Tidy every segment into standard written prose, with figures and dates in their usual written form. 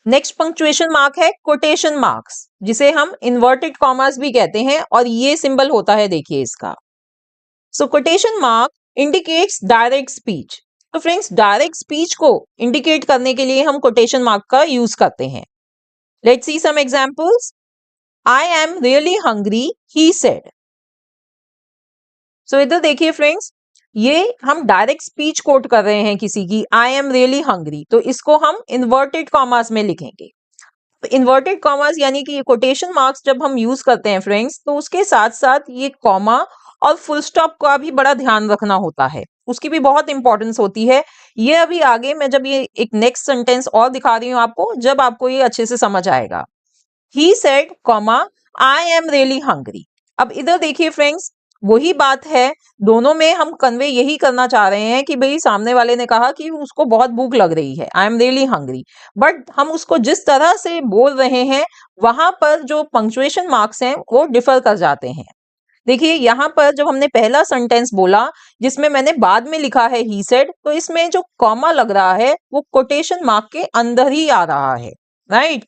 Next punctuation mark है quotation marks, जिसे हम इन्वर्टेड कॉमास भी कहते हैं, और ये सिंबल होता है देखिए इसका। So quotation mark indicates direct speech. तो फ्रेंड्स, डायरेक्ट स्पीच को इंडिकेट करने के लिए हम कोटेशन मार्क का यूज करते हैं। Let's see some examples. I am really hungry, he said. So इधर देखिए फ्रेंड्स, ये हम डायरेक्ट स्पीच कोट कर रहे हैं किसी की, आई एम रियली हंग्री, तो इसको हम इन्वर्टेड कॉमास में लिखेंगे। इन्वर्टेड कॉमास यानी कि ये कोटेशन मार्क्स जब हम यूज करते हैं फ्रेंड्स, तो उसके साथ साथ ये कॉमा और फुल स्टॉप का भी बड़ा ध्यान रखना होता है, उसकी भी बहुत इंपॉर्टेंस होती है। ये अभी आगे मैं जब ये एक नेक्स्ट सेंटेंस और दिखा रही हूँ आपको, जब आपको ये अच्छे से समझ आएगा। He said comma I am really hungry. अब इधर देखिए फ्रेंड्स, वही बात है, दोनों में हम कन्वे यही करना चाह रहे हैं कि भाई सामने वाले ने कहा कि उसको बहुत भूख लग रही है, आई एम रियली हंग्री, बट हम उसको जिस तरह से बोल रहे हैं वहां पर जो पंक्चुएशन मार्क्स हैं वो डिफर कर जाते हैं। देखिए यहाँ पर जब हमने पहला सेंटेंस बोला जिसमें मैंने बाद में लिखा है ही सेड, तो इसमें जो कॉमा लग रहा है वो कोटेशन मार्क के अंदर ही आ रहा है, राइट।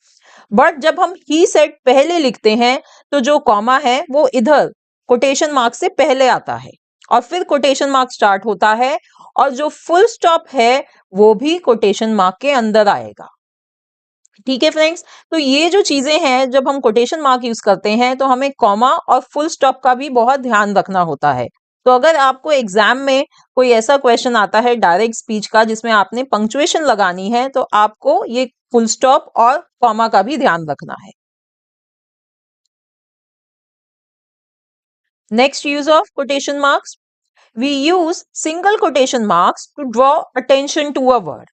बट जब हम ही सेड पहले लिखते हैं तो जो कॉमा है वो इधर कोटेशन मार्क से पहले आता है, और फिर कोटेशन मार्क स्टार्ट होता है, और जो फुल स्टॉप है वो भी कोटेशन मार्क के अंदर आएगा। ठीक है फ्रेंड्स, तो ये जो चीजें हैं, जब हम कोटेशन मार्क यूज करते हैं तो हमें कॉमा और फुल स्टॉप का भी बहुत ध्यान रखना होता है। तो अगर आपको एग्जाम में कोई ऐसा क्वेश्चन आता है डायरेक्ट स्पीच का जिसमें आपने पंक्चुएशन लगानी है, तो आपको ये फुल स्टॉप और कॉमा का भी ध्यान रखना है। Next use of quotation marks, we use single quotation marks to draw attention to a word.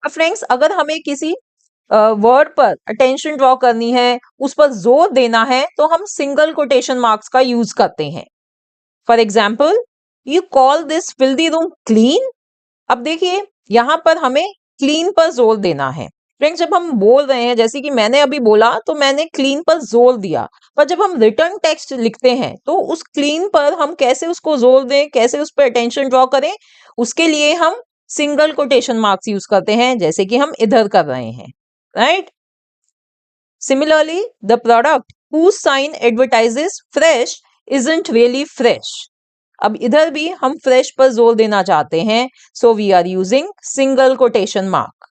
Friends, अगर हमें किसी वर्ड पर अटेंशन ड्रॉ करनी है, उस पर जोर देना है, तो हम सिंगल कोटेशन मार्क्स का यूज करते हैं। For example, you call this filthy room clean. अब देखिए यहां पर हमें क्लीन पर जोर देना है। फ्रेंड्स, जब हम बोल रहे हैं, जैसे कि मैंने अभी बोला, तो मैंने क्लीन पर जोर दिया, पर जब हम रिटर्न टेक्स्ट लिखते हैं तो उस क्लीन पर हम कैसे उसको जोर दें, कैसे उस पर अटेंशन ड्रॉ करें, उसके लिए हम सिंगल कोटेशन मार्क्स यूज करते हैं, जैसे कि हम इधर कर रहे हैं, right. Similarly, the product whose sign advertises fresh isn't really fresh. अब इधर भी हम फ्रेश पर जोर देना चाहते हैं, so we are using single quotation mark.